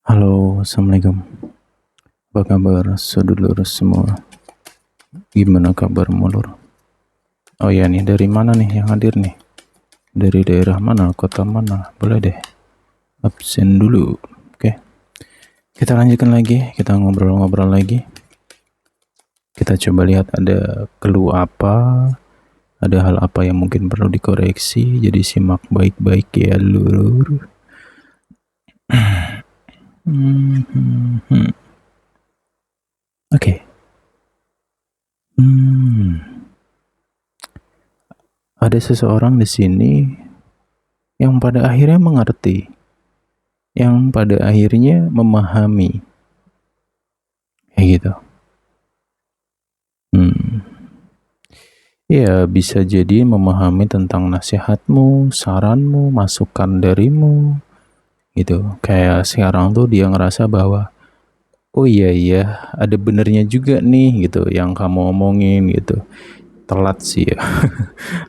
Halo, Assalamualaikum. Apa kabar sedulur semua? Gimana kabarmu, Lur? Oh ya nih, dari mana nih yang hadir nih? Dari daerah mana, kota mana? Boleh deh, absen dulu. Oke, kita lanjutkan lagi. Kita ngobrol-ngobrol lagi. Kita coba lihat ada clue apa, ada hal apa yang mungkin perlu dikoreksi. Jadi simak baik-baik ya, Lur. Oke. Ada seseorang di sini yang pada akhirnya mengerti, yang pada akhirnya memahami, kayak gitu. Ya, bisa jadi memahami tentang nasihatmu, saranmu, masukan darimu, gitu. Kayak sekarang tuh dia ngerasa bahwa, oh iya, ada benernya juga nih, gitu, yang kamu omongin, gitu. Telat sih ya.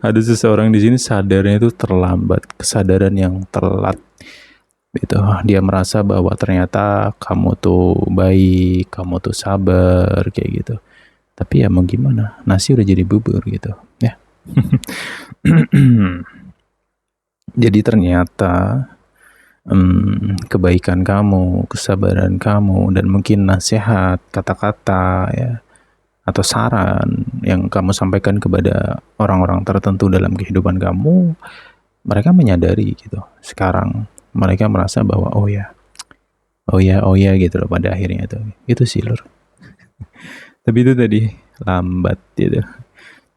Ada seseorang di sini sadarnya itu terlambat, kesadaran yang telat. Gitu. Dia merasa bahwa ternyata kamu tuh baik, kamu tuh sabar, kayak gitu. Tapi ya mau gimana, nasi udah jadi bubur gitu ya. Jadi ternyata kebaikan kamu, kesabaran kamu, dan mungkin nasihat, kata-kata ya, atau saran yang kamu sampaikan kepada orang-orang tertentu dalam kehidupan kamu, mereka menyadari gitu. Sekarang mereka merasa bahwa oh ya gitu loh pada akhirnya tuh. Itu sih, Lur. Tapi itu tadi lambat gitu.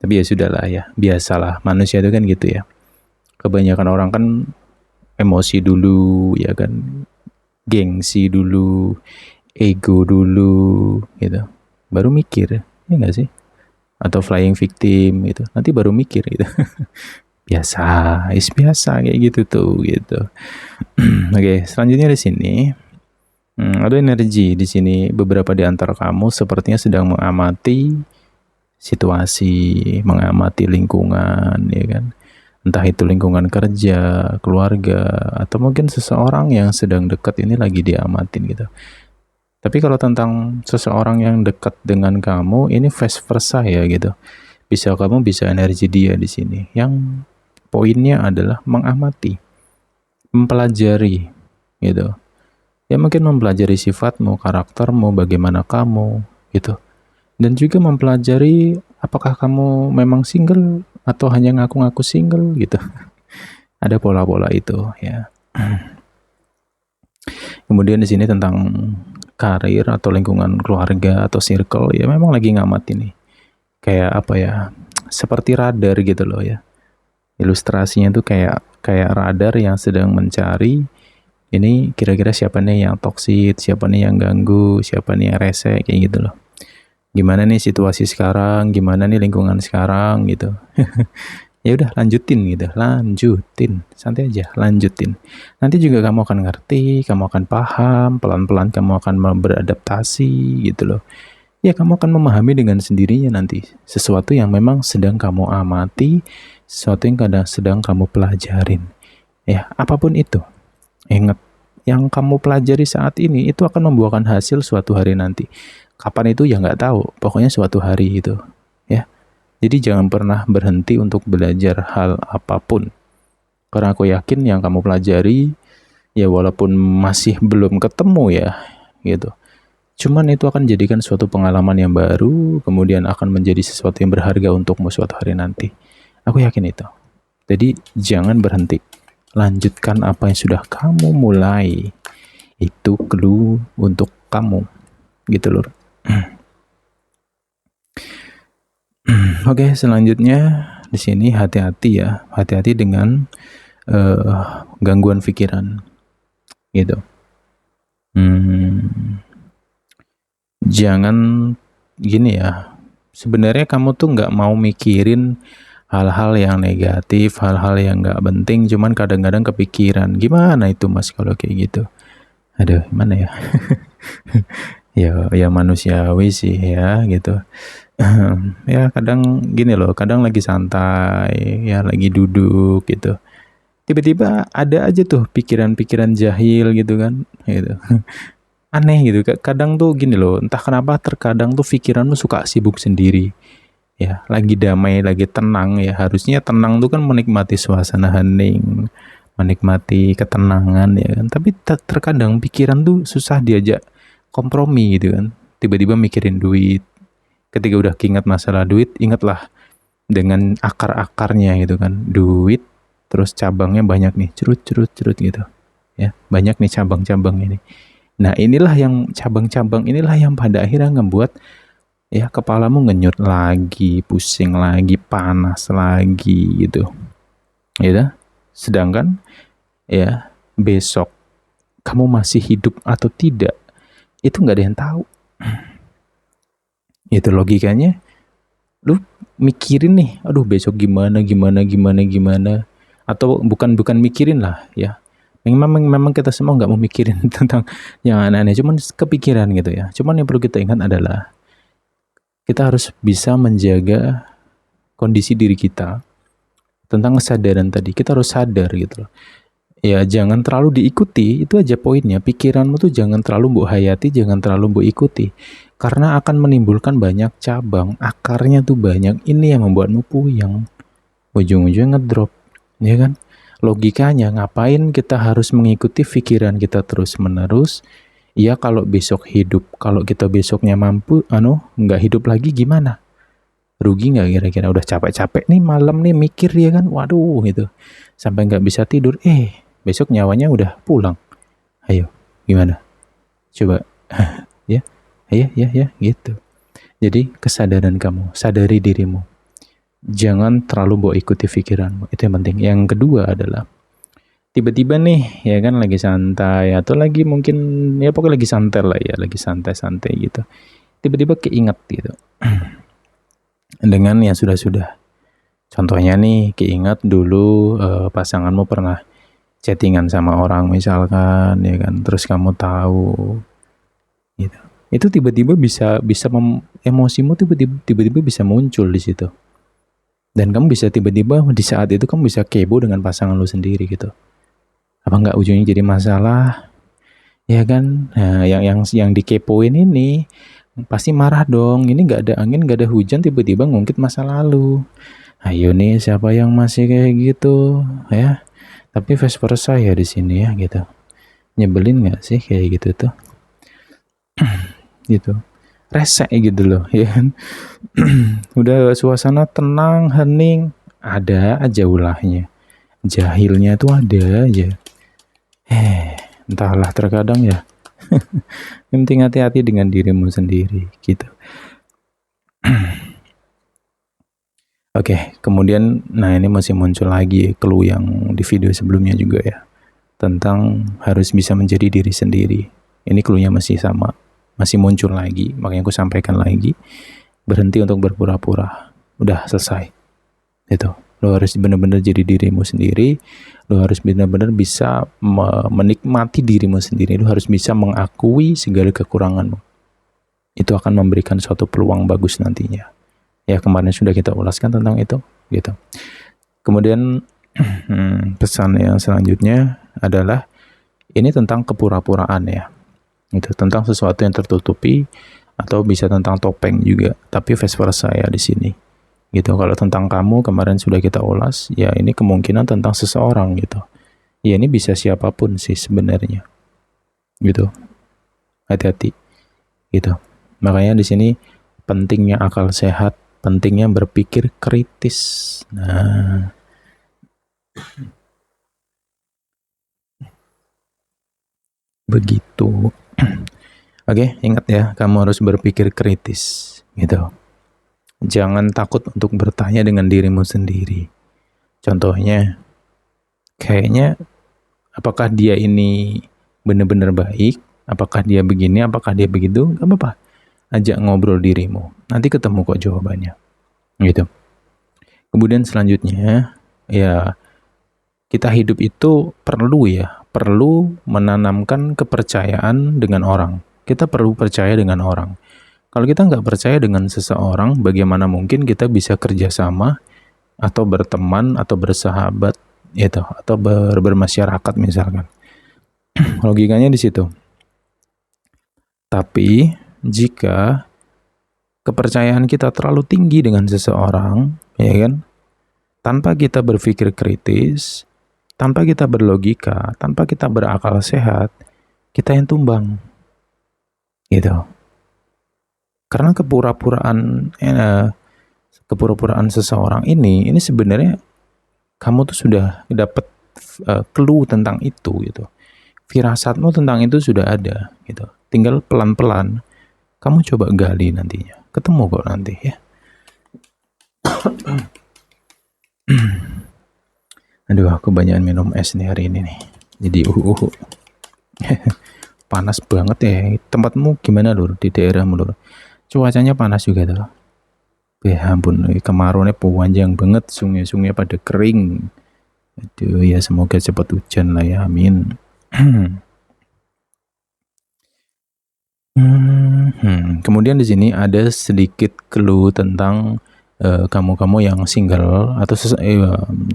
Tapi ya sudahlah ya, biasalah manusia itu kan gitu ya. Kebanyakan orang kan emosi dulu ya kan, gengsi dulu, ego dulu gitu. Baru mikir, ya enggak sih? Atau flying victim gitu. Nanti baru mikir gitu. biasa kayak gitu tuh gitu. Oke, selanjutnya di sini ada energi di sini. Beberapa di antara kamu sepertinya sedang mengamati situasi, mengamati lingkungan, ya kan? Entah itu lingkungan kerja, keluarga, atau mungkin seseorang yang sedang dekat ini lagi diamatin gitu. Tapi kalau tentang seseorang yang dekat dengan kamu, ini vice versa ya gitu. Kamu bisa energi dia di sini. Yang poinnya adalah mengamati, mempelajari gitu. Ya mungkin mempelajari sifatmu, karaktermu, bagaimana kamu gitu. Dan juga mempelajari apakah kamu memang single atau hanya ngaku-ngaku single gitu. Ada pola-pola itu ya. Kemudian di sini tentang karir atau lingkungan keluarga atau circle, ya memang lagi ngamatin nih. Kayak apa ya? Seperti radar gitu loh ya. Ilustrasinya tuh kayak radar yang sedang mencari ini kira-kira siapa nih yang toksik, siapa nih yang ganggu, siapa nih yang rese, kayak gitu loh. Gimana nih situasi sekarang, gimana nih lingkungan sekarang gitu. Ya udah lanjutin gitu, santai aja, lanjutin. Nanti juga kamu akan ngerti, kamu akan paham, pelan-pelan kamu akan beradaptasi gitu loh. Ya kamu akan memahami dengan sendirinya nanti sesuatu yang memang sedang kamu amati, sesuatu yang kadang sedang kamu pelajarin. Ya, apapun itu. Ingat, yang kamu pelajari saat ini itu akan membuahkan hasil suatu hari nanti. Kapan itu ya nggak tahu, pokoknya suatu hari itu. Ya, jadi jangan pernah berhenti untuk belajar hal apapun. Karena aku yakin yang kamu pelajari, ya walaupun masih belum ketemu ya, gitu. Cuman itu akan jadikan suatu pengalaman yang baru, kemudian akan menjadi sesuatu yang berharga untukmu suatu hari nanti. Aku yakin itu. Jadi jangan berhenti. Lanjutkan apa yang sudah kamu mulai. Itu clue untuk kamu. Gitu Lur. Oke, selanjutnya di sini hati-hati ya. Hati-hati dengan gangguan pikiran. Gitu. Jangan gini ya. Sebenarnya kamu tuh nggak mau mikirin hal-hal yang negatif, hal-hal yang nggak penting, cuman kadang-kadang kepikiran. Gimana itu Mas kalau kayak gitu? Aduh, gimana ya? ya manusiawi sih ya gitu. Ya kadang gini loh, kadang lagi santai, ya lagi duduk gitu. tiba-tiba ada aja tuh pikiran-pikiran jahil gitu kan, gitu. Aneh gitu, kadang tuh gini loh, entah kenapa terkadang tuh pikiranmu suka sibuk sendiri. Ya, lagi damai, lagi tenang ya. Harusnya tenang tuh kan menikmati suasana hening, menikmati ketenangan ya kan. Tapi terkadang pikiran tuh susah diajak kompromi gitu kan. Tiba-tiba mikirin duit. Ketika udah keinget masalah duit, ingatlah dengan akar-akarnya gitu kan. Duit, terus cabangnya banyak nih, cerut gitu. Ya, banyak nih cabang-cabang ini. Nah, inilah yang cabang-cabang inilah yang pada akhirnya ngebuat ya kepalamu ngenyut lagi, pusing lagi, panas lagi gitu. Ya, sedangkan ya besok kamu masih hidup atau tidak itu nggak ada yang tahu. Itu logikanya. Lu mikirin nih, aduh besok gimana, atau bukan mikirin lah ya. Memang kita semua nggak mau mikirin tentang yang aneh-aneh, cuman kepikiran gitu ya. Cuman yang perlu kita ingat adalah kita harus bisa menjaga kondisi diri kita tentang kesadaran tadi. Kita harus sadar gitu loh. Ya jangan terlalu diikuti, itu aja poinnya. Pikiranmu tuh jangan terlalu mbok hayati, jangan terlalu mbok ikuti. Karena akan menimbulkan banyak cabang, akarnya tuh banyak. Ini yang membuatmu puyeng. Ujung-ujungnya ngedrop, ya kan? Logikanya ngapain kita harus mengikuti pikiran kita terus-menerus? Ya kalau besok hidup, kalau kita besoknya mampu, nggak hidup lagi gimana? Rugi nggak kira-kira? Udah capek-capek nih malam nih mikir ya kan? Waduh gitu. Sampai nggak bisa tidur, besok nyawanya udah pulang. Ayo, gimana? Coba, ya, ya, gitu. Jadi kesadaran kamu, sadari dirimu. Jangan terlalu bawa ikuti pikiranmu, itu yang penting. Yang kedua adalah, tiba-tiba nih, ya kan lagi santai, atau lagi mungkin, ya pokoknya lagi santai lah ya, lagi santai-santai gitu. Tiba-tiba keinget gitu. Dengan yang sudah-sudah. Contohnya nih, keinget dulu pasanganmu pernah chattingan sama orang misalkan, ya kan, terus kamu tahu gitu. Itu tiba-tiba bisa emosimu tiba-tiba bisa muncul di situ. Dan kamu bisa tiba-tiba di saat itu kamu bisa kepo dengan pasangan lu sendiri gitu. Apa nggak ujungnya jadi masalah? Ya kan? Nah, yang dikepoin ini pasti marah dong. Ini nggak ada angin, nggak ada hujan, tiba-tiba ngungkit masa lalu. Ayo nih, siapa yang masih kayak gitu, ya? Tapi vice versa ya di sini ya gitu. Nyebelin nggak sih kayak gitu tuh? Gitu. Resek gitu loh, ya kan? Udah suasana tenang, hening, ada aja ulahnya. Jahilnya tuh ada aja. Entahlah terkadang ya. Yang penting hati-hati dengan dirimu sendiri gitu. Oke, kemudian nah ini masih muncul lagi clue yang di video sebelumnya juga ya. Tentang harus bisa menjadi diri sendiri. Ini clue-nya masih sama, masih muncul lagi, makanya aku sampaikan lagi. Berhenti untuk berpura-pura. Udah selesai. Itu. Lo harus benar-benar jadi dirimu sendiri. Lo harus benar-benar bisa menikmati dirimu sendiri. Lo harus bisa mengakui segala kekuranganmu. Itu akan memberikan suatu peluang bagus nantinya. Ya kemarin sudah kita ulaskan tentang itu gitu. Kemudian pesan yang selanjutnya adalah ini tentang kepura-puraan ya. Itu tentang sesuatu yang tertutupi atau bisa tentang topeng juga, tapi vice versa ya di sini. Gitu. Kalau tentang kamu kemarin sudah kita ulas, ya ini kemungkinan tentang seseorang gitu. Ya ini bisa siapapun sih sebenarnya. Gitu. Hati-hati. Gitu. Makanya di sini pentingnya akal sehat, pentingnya berpikir kritis. Nah, begitu. Oke, ingat ya, kamu harus berpikir kritis, gitu. Jangan takut untuk bertanya dengan dirimu sendiri. Contohnya, kayaknya apakah dia ini benar-benar baik? Apakah dia begini? Apakah dia begitu? Gak apa-apa. Ajak ngobrol dirimu. Nanti ketemu kok jawabannya. Gitu. Kemudian selanjutnya, ya kita hidup itu perlu menanamkan kepercayaan dengan orang. Kita perlu percaya dengan orang. Kalau kita nggak percaya dengan seseorang, bagaimana mungkin kita bisa kerjasama atau berteman atau bersahabat itu atau bermasyarakat misalkan. Logikanya di situ. Tapi jika kepercayaan kita terlalu tinggi dengan seseorang, ya kan, tanpa kita berpikir kritis, tanpa kita berlogika, tanpa kita berakal sehat, kita yang tumbang, gitu. Karena kepura-puraan seseorang ini sebenarnya kamu tuh sudah dapat clue tentang itu, gitu. Firasatmu tentang itu sudah ada, gitu. Tinggal pelan-pelan kamu coba gali nantinya. Ketemu kok nanti ya. Aduh, aku banyak minum es nih hari ini nih. Jadi panas banget ya. Tempatmu gimana Lur? Di daerahmu Lur? Cuacanya panas juga tuh. Ya ampun, kemarau panjang banget, sungai-sungai pada kering. Aduh ya, semoga cepat hujan lah ya, amin. Kemudian di sini ada sedikit clue tentang kamu-kamu yang single atau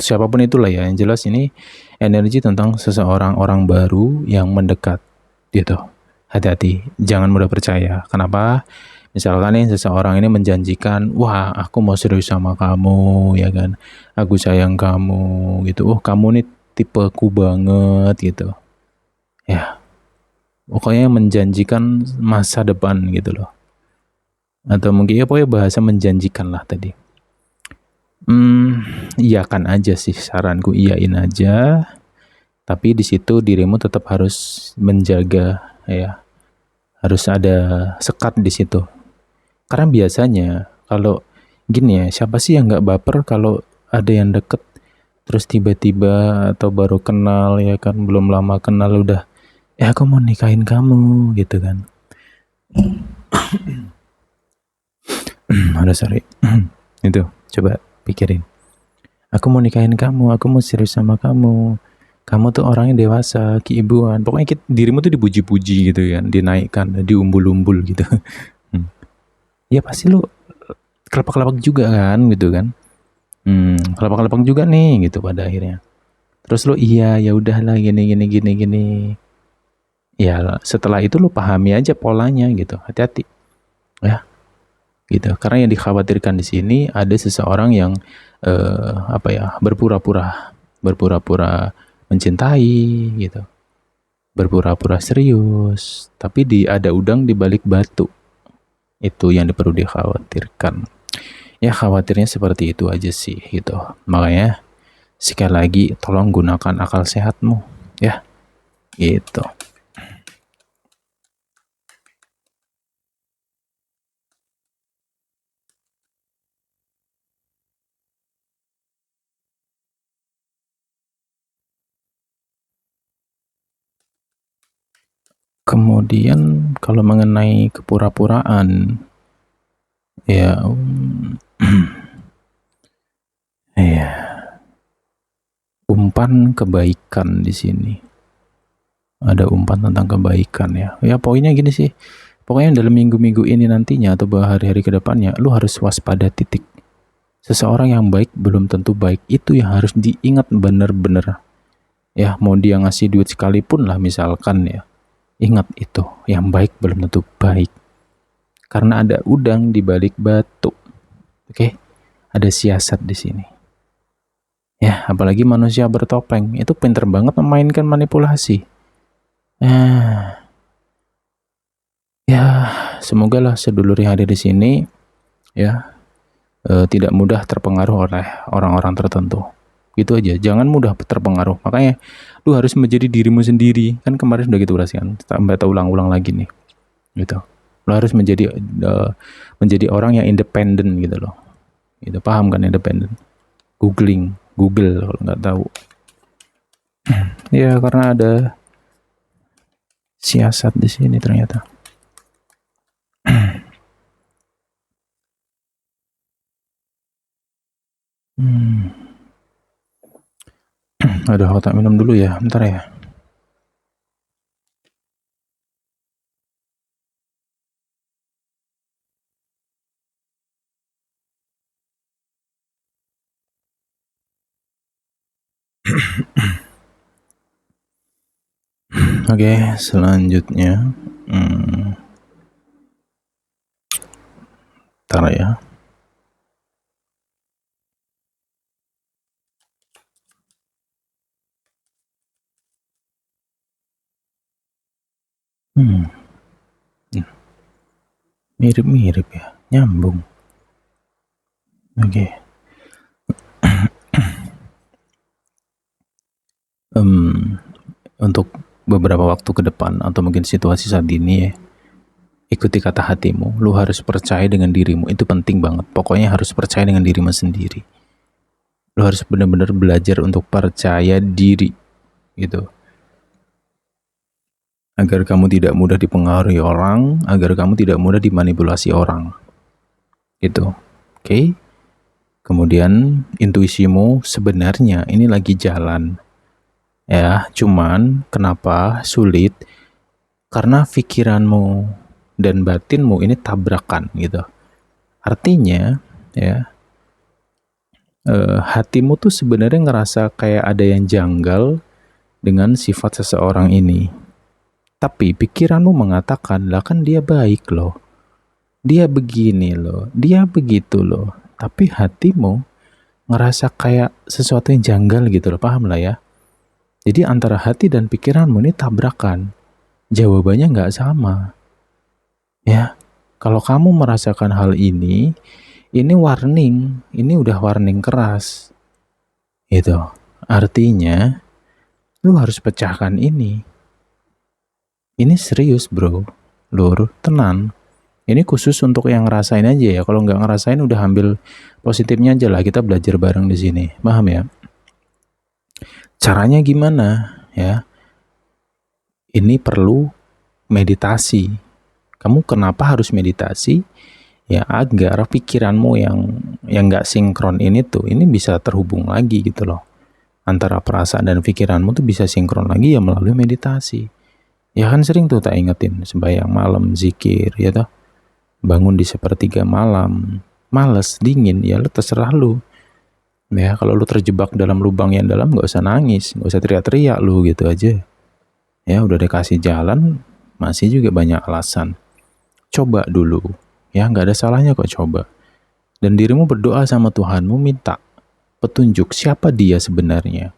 siapapun itulah ya. Yang jelas ini energi tentang seseorang orang baru yang mendekat gitu. Hati-hati, jangan mudah percaya. Kenapa? Misalkan nih seseorang ini menjanjikan, wah aku mau serius sama kamu, ya kan? Aku sayang kamu, gitu. Oh kamu nih tipeku banget, gitu. Ya, pokoknya menjanjikan masa depan gitu loh. Atau mungkin ya pokoknya bahasa menjanjikan lah tadi. Iyakan aja sih, saranku iyain aja. Tapi di situ dirimu tetap harus menjaga ya, harus ada sekat di situ. Karena biasanya kalau gini ya, siapa sih yang nggak baper kalau ada yang deket terus tiba-tiba atau baru kenal ya kan, belum lama kenal udah, ya aku mau nikahin kamu gitu kan. Ada sorry. Itu coba pikirin. Aku mau nikahin kamu, aku mau serius sama kamu. Kamu tuh orangnya dewasa, keibuan. Pokoknya dirimu tuh dipuji-puji gitu kan, dinaikkan, diumbul-umbul gitu. Ya pasti lu kelepak-kelepak juga kan gitu kan. Kelepak-kelepak juga nih gitu pada akhirnya. Terus lu iya ya udahlah gini gini gini gini. Ya setelah itu lu pahami aja polanya gitu. Hati-hati ya gitu. Karena yang dikhawatirkan di sini ada seseorang yang apa ya, berpura-pura mencintai gitu, berpura-pura serius, tapi ada udang di balik batu. Itu yang perlu dikhawatirkan. Ya khawatirnya seperti itu aja sih gitu. Makanya sekali lagi tolong gunakan akal sehatmu ya gitu. Kemudian kalau mengenai kepura-puraan ya ya umpan kebaikan di sini. Ada umpan tentang kebaikan ya. Ya poinnya gini sih. Pokoknya dalam minggu-minggu ini nantinya atau hari-hari ke depannya lu harus waspada titik. Seseorang yang baik belum tentu baik. Itu yang harus diingat bener-bener. Ya, mau dia ngasih duit sekalipun lah misalkan ya. Ingat itu, yang baik belum tentu baik. Karena ada udang di balik batu. Oke? Ada siasat di sini. Ya, apalagi manusia bertopeng. Itu pinter banget memainkan manipulasi. Ya, semoga lah sedulur yang hadir di sini ya tidak mudah terpengaruh oleh orang-orang tertentu. Gitu aja, jangan mudah terpengaruh. Makanya lu harus menjadi dirimu sendiri. Kan kemarin sudah gitu kan. Tambah ulang-ulang lagi nih. Gitu. Lu harus menjadi orang yang independen gitu loh. Gitu, paham kan independen? Google kalau nggak tahu. Ya karena ada siasat di sini ternyata. Aduh, aku tak minum dulu ya, bentar ya. Oke, selanjutnya. Ntar ya. Mirip-mirip ya, nyambung. Oke. Untuk beberapa waktu ke depan atau mungkin situasi saat ini ya, ikuti kata hatimu. Lu harus percaya dengan dirimu, itu penting banget. Pokoknya harus percaya dengan dirimu sendiri. Lu harus benar-benar belajar untuk percaya diri gitu, agar kamu tidak mudah dipengaruhi orang, agar kamu tidak mudah dimanipulasi orang gitu. Oke. Kemudian intuisimu sebenarnya ini lagi jalan ya, cuman kenapa sulit? Karena pikiranmu dan batinmu ini tabrakan gitu. Artinya ya, hatimu tuh sebenarnya ngerasa kayak ada yang janggal dengan sifat seseorang ini. Tapi pikiranmu mengatakan, lah kan dia baik loh, dia begini loh, dia begitu loh. Tapi hatimu ngerasa kayak sesuatu yang janggal gitu loh, paham lah ya. Jadi antara hati dan pikiranmu ini tabrakan. Jawabannya nggak sama. Ya, kalau kamu merasakan hal ini warning, ini udah warning keras. Gitu. Artinya, lu harus pecahkan ini. Ini serius bro, lur, tenang. Ini khusus untuk yang ngerasain aja ya. Kalau nggak ngerasain udah ambil positifnya aja lah. Kita belajar bareng di sini, paham ya? Caranya gimana ya? Ini perlu meditasi. Kamu kenapa harus meditasi? Ya agar pikiranmu yang nggak sinkron ini bisa terhubung lagi gitu loh. Antara perasaan dan pikiranmu tuh bisa sinkron lagi ya melalui meditasi. Ya kan sering tuh tak ingetin, sembahyang malam, zikir, ya toh. Bangun di sepertiga malam, males, dingin, ya lu terserah lu. Ya kalau lu terjebak dalam lubang yang dalam gak usah nangis, gak usah teriak-teriak lu gitu aja. Ya udah dikasih jalan, masih juga banyak alasan. Coba dulu, ya gak ada salahnya kok coba. Dan dirimu berdoa sama Tuhanmu, minta petunjuk siapa dia sebenarnya,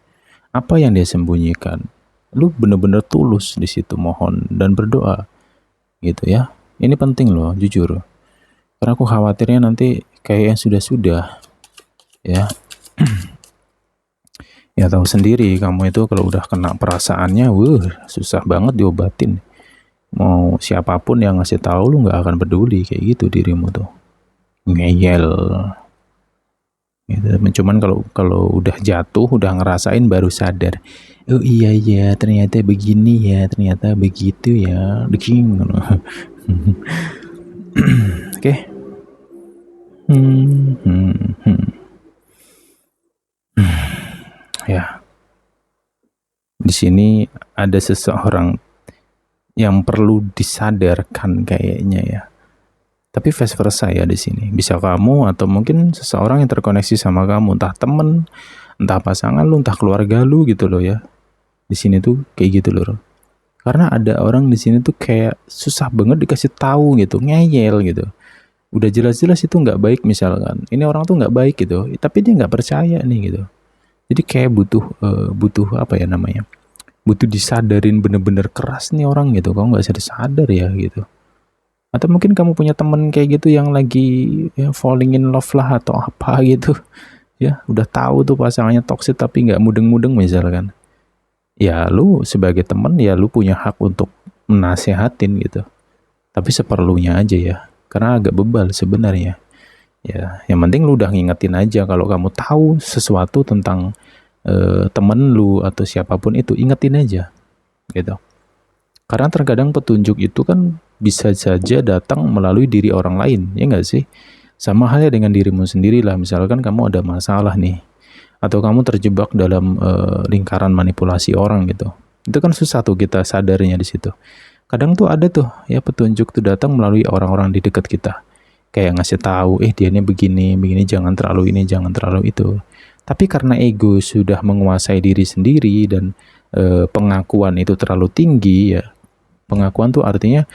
apa yang dia sembunyikan. Lu bener-bener tulus di situ mohon dan berdoa gitu ya. Ini penting loh, jujur. Karena aku khawatirnya nanti kayak yang sudah-sudah ya. Ya tahu sendiri kamu itu kalau udah kena perasaannya, susah banget diobatin. Mau siapapun yang ngasih tahu lu nggak akan peduli kayak gitu dirimu tuh. Ngeyel. Gitu. Cuman kalau udah jatuh, udah ngerasain baru sadar. Oh iya ya, ternyata begini ya, ternyata begitu ya. The king. Oke. Ya. Di sini ada seseorang yang perlu disadarkan kayaknya ya. Tapi vice versa ya di sini. Bisa kamu atau mungkin seseorang yang terkoneksi sama kamu, entah temen, entah pasangan lu, entah keluarga lu gitu loh ya. Di sini tuh kayak gitu loh. Karena ada orang di sini tuh kayak susah banget dikasih tahu gitu, ngeyel gitu. Udah jelas-jelas itu nggak baik misalkan. Ini orang tuh nggak baik gitu, tapi dia nggak percaya nih gitu. Jadi kayak butuh apa ya namanya? Butuh disadarin bener-bener keras nih orang gitu. Kok nggak sadar ya gitu. Atau mungkin kamu punya temen kayak gitu yang lagi ya, falling in love lah atau apa gitu. Ya udah tahu tuh pasangannya toxic tapi nggak mudeng-mudeng misalkan. Ya lu sebagai temen ya lu punya hak untuk menasehatin gitu. Tapi seperlunya aja ya. Karena agak bebal sebenarnya. Ya, yang penting lu udah ngingetin aja kalau kamu tahu sesuatu tentang temen lu atau siapapun itu, ingetin aja gitu. Karena terkadang petunjuk itu kan bisa saja datang melalui diri orang lain, ya nggak sih? Sama halnya dengan dirimu sendiri lah, misalkan kamu ada masalah nih, atau kamu terjebak dalam lingkaran manipulasi orang gitu. Itu kan susah tuh kita sadarnya di situ. Kadang tuh ada tuh ya petunjuk tuh datang melalui orang-orang di dekat kita. Kayak ngasih tahu, dianya begini, begini, jangan terlalu ini, jangan terlalu itu. Tapi karena ego sudah menguasai diri sendiri dan pengakuan itu terlalu tinggi ya. Pengakuan tuh artinya,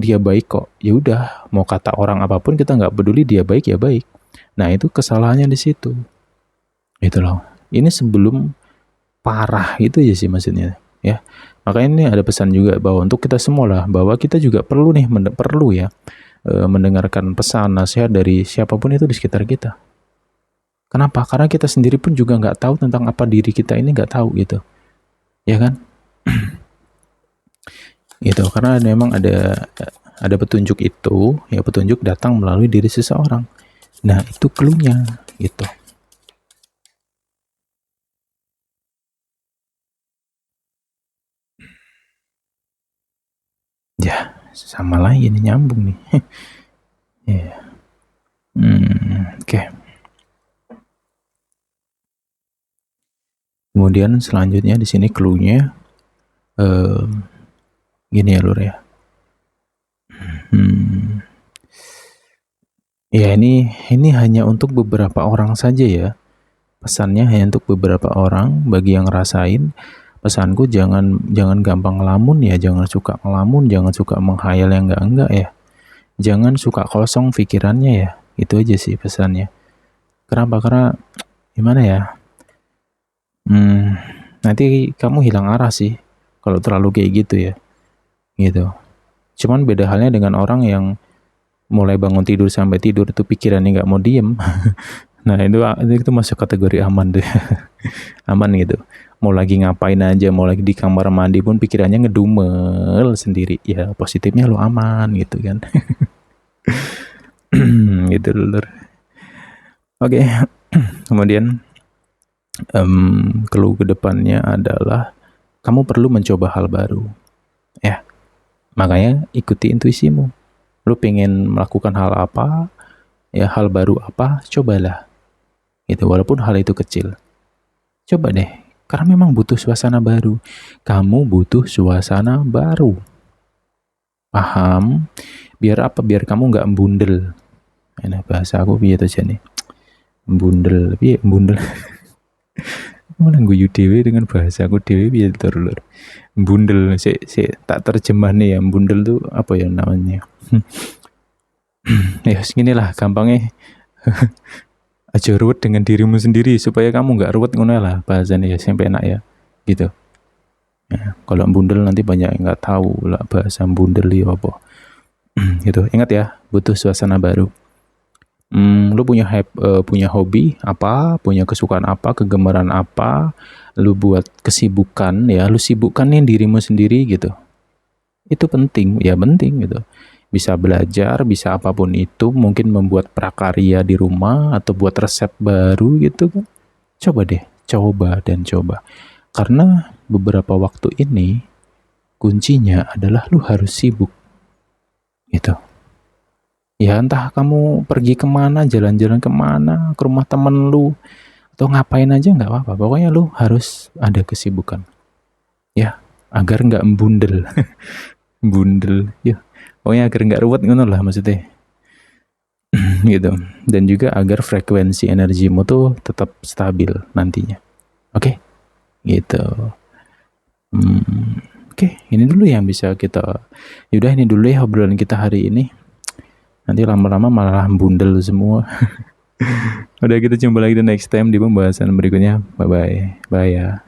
dia baik kok. Ya udah, mau kata orang apapun kita nggak peduli, dia baik ya baik. Nah itu kesalahannya di situ. Gitu loh. Ini sebelum parah gitu ya sih maksudnya ya. Makanya ini ada pesan juga bahwa untuk kita semua lah, bahwa kita juga perlu nih perlu ya mendengarkan pesan nasihat dari siapapun itu di sekitar kita. Kenapa? Karena kita sendiri pun juga nggak tahu tentang apa diri kita ini, nggak tahu gitu, ya kan? Gitu. Karena memang ada petunjuk itu, ya petunjuk datang melalui diri seseorang. Nah itu clue-nya gitu. Ya, sama lagi nih, nyambung nih. Ya. Oke. Kemudian selanjutnya di sini clue-nya gini ya Lur ya. Ya ini hanya untuk beberapa orang saja ya. Pesannya hanya untuk beberapa orang. Bagi yang ngerasain, pesanku jangan gampang ngelamun ya, jangan suka ngelamun, jangan suka menghayal yang enggak ya. Jangan suka kosong pikirannya ya. Itu aja sih pesannya. Kenapa? Karena gimana ya? Nanti kamu hilang arah sih kalau terlalu kayak gitu ya. Gitu. Cuman beda halnya dengan orang yang mulai bangun tidur sampai tidur itu pikirannya nggak mau diem. Nah itu masuk kategori aman deh. Aman gitu. Mau lagi ngapain aja, mau lagi di kamar mandi pun pikirannya ngedumel sendiri. Ya positifnya lo aman gitu kan. Gitu dulu. Oke. Kemudian clue kedepannya adalah kamu perlu mencoba hal baru. Ya. Makanya ikuti intuisimu. Lu pengen melakukan hal apa, ya hal baru apa, cobalah. Gitu, walaupun hal itu kecil. Coba deh, karena memang butuh suasana baru. Kamu butuh suasana baru. Paham? Biar apa? Biar kamu nggak embundel. Nah, bahasa aku biar aja nih. Embundel, biar embundel. Malah guyu dewe dengan bahasa aku dewe biar terulur. Embundel, tak terjemah nih ya. Embundel tuh apa ya namanya? Ya segini lah gampangnya. Aja ruwet dengan dirimu sendiri supaya kamu nggak ruwet ngono lah bahasanya ya, sampai enak ya gitu ya. Kalau bundel nanti banyak yang nggak tahu lah bahasa bundel ya apa. Gitu, ingat ya, butuh suasana baru. Lu punya hobi apa, punya kesukaan apa, kegemaran apa, lu buat kesibukan ya, lu sibukkan nih dirimu sendiri gitu. Itu penting ya, penting gitu. Bisa belajar, bisa apapun itu, mungkin membuat prakarya di rumah atau buat resep baru gitu kan. Coba deh, coba dan coba. Karena beberapa waktu ini kuncinya adalah lu harus sibuk gitu. Ya entah kamu pergi kemana, jalan-jalan kemana, ke rumah temen lu, atau ngapain aja nggak apa-apa. Pokoknya lu harus ada kesibukan. Ya, agar nggak membundel. Bundel, ya. Pokoknya agar nggak ruwet ngono lah maksudnya. Gitu. Dan juga agar frekuensi energimu tuh tetap stabil nantinya. Oke? Gitu. Oke, ini dulu yang bisa kita. Yaudah ini dulu ya obrolan kita hari ini. Nanti lama-lama malah bundel semua. Udah, kita jumpa lagi di next time di pembahasan berikutnya. Bye bye. Bye ya.